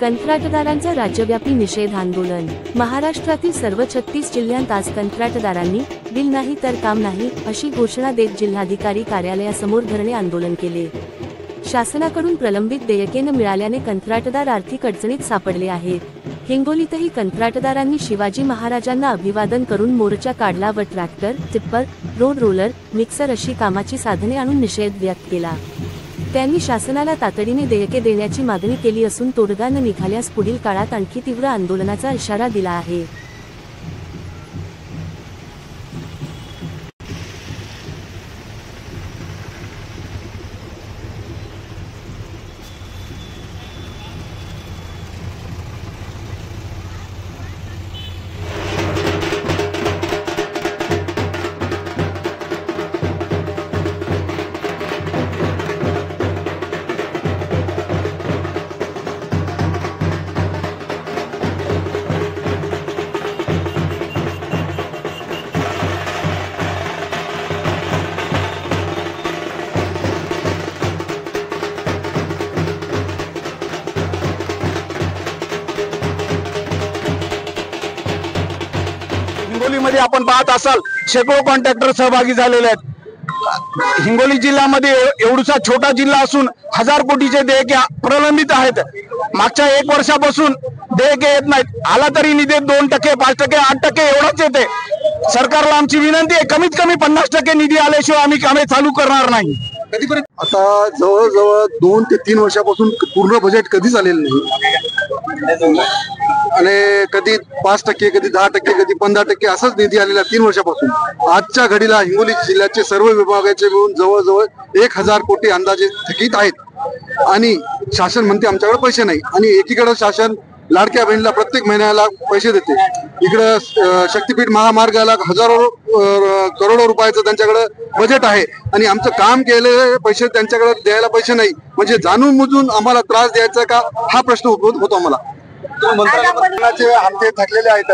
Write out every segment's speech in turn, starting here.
कंत्राटदारांचं राज्यव्यापी निषेध आंदोलन। महाराष्ट्रातील सर्व 36 जिल्ह्यांत आज कंत्राटदारांनी बिल नाही तर काम नाही अशी घोषणा देत जिल्हाधिकारी कार्यालयासमोर धरणे आंदोलन केले। शासनाकडून प्रलंबित देयके न मिळाल्याने कंत्राटदार आर्थिक अडचणीत सापडले आहेत। हिंगोलीतही कंत्राटदारांनी शिवाजी महाराजांना अभिवादन करून मोर्चा काढला व tractor, tipper, road roller, mixer अशी कामाची साधने आणून निषेध व्यक्त केला। त्यांनी शासनाला तातडीने देयके देण्याची मागणी केली असून तोडगा न निघाल्यास पुढील काळात आणखी तीव्र आंदोलनाचा इशारा दिला आहे। हिंगोलीमध्ये आपण पाहत असाल शेकडो कॉन्ट्रॅक्टर सहभागी झालेले आहेत। हिंगोली जिल्ह्यामध्ये एवढा छोटा जिल्हा असून 1000 कोटीचे देयके प्रलंबित आहेत। मागच्या 1 वर्षापासून देयके येत नाहीत। आला तरी निधी 2%, 5%, 8% एवढाच येते। सरकारला आमची विनंती आहे, कमीत कमी 50% निधी आल्याशिवाय आम्ही कामे चालू करणार नाही। आता जवळजवळ 2 ते 3 वर्षापासून पूर्ण बजेट कधीच आलेलं नाही आणि कधी 5%, कधी 10%, कधी 15% असाच निधी आलेला 3 वर्षापासून। आजच्या घडीला हिंगोली जिल्ह्याचे सर्व विभागाचे मिळून जवळजवळ 1000 कोटी अंदाजे थकीत आहेत आणि शासन म्हणते आमच्याकडे पैसे नाही। आणि एकीकडे शासन लाडक्या बहिणीला प्रत्येक महिन्याला पैसे देते, इकडं शक्तीपीठ महामार्गाला हजारो करोडो रुपयाचं त्यांच्याकडे बजेट आहे आणि आमचं काम केलेले पैसे त्यांच्याकडे द्यायला पैसे नाही। म्हणजे जाणून बुजून आम्हाला त्रास द्यायचा का हा प्रश्न उद्भवत होतो आम्हाला। आमचे थकलेले आहेत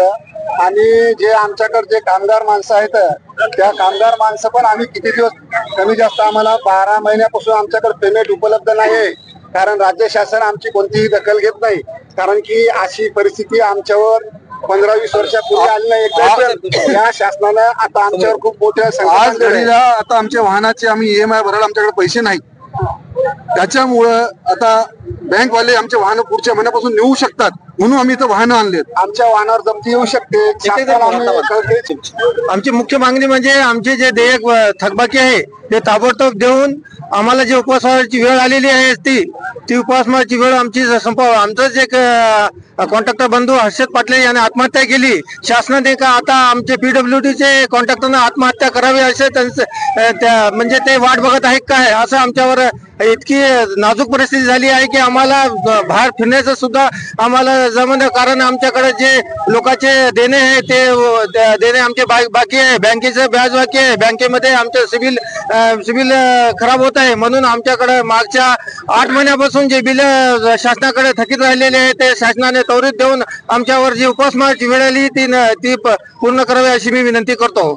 आणि जे आमच्याकडे जे कामगार माणसं आहेत त्या कामगार माणसं पण आम्ही किती दिवस कमी जास्त आम्हाला 12 महिन्यापासून आमच्याकडे पेमेंट उपलब्ध नाही, कारण राज्य शासन आमची कोणतीही दखल घेत नाही। कारण की अशी परिस्थिती आमच्यावर 15-20 वर्षापूर्वी आली नाही। या शासनानं आता आमच्यावर खूप मोठ्या आज घडीला आता आमच्या वाहनाचे आम्ही EMI भरायला आमच्याकडे पैसे नाही। त्याच्यामुळं आता बँकवाले आमचे वाहन पुढच्या महिन्यापासून नेऊ शकतात म्हणून आम्ही इथं वाहनं आणलेत। आमच्या वाहनावर जप्ती येऊ शकते। आमची मुख्य मागणी म्हणजे आमचे जे देयक थकबाकी आहे ते ताबडतोब देऊन आम्हाला जे उपवासाची वेळ आलेली आहे ती उपवासाची वेळ आमची संपवा। आमचंच एक कॉन्ट्रॅक्टर बंधू हर्षद पाटले यांनी आत्महत्या केली। शासनाने का आता आमचे PWDचे कॉन्ट्रॅक्टरने आत्महत्या करावी असे त्यांचं म्हणजे ते वाट बघत आहे काय असं आमच्यावर इतकी नाजूक परिस्थिती झाली आहे की आम्हाला बाहेर फिरण्याचं सुद्धा आम्हाला जमत, कारण आमच्याकडे जे लोकांचे देणे आहे ते देणे आमचे बाकी आहे। बँकेचं व्याज बाकी आहे, बँकेमध्ये आमचं सिबिल खराब होत आहे म्हणून आमच्याकडे मागच्या 8 महिन्यापासून जे बिल शासनाकडे थकीत राहिलेले आहे ते शासनाने त्वरित देऊन आमच्यावर जी उपासमारची वेळ आली ती पूर्ण करावी अशी मी विनंती करतो।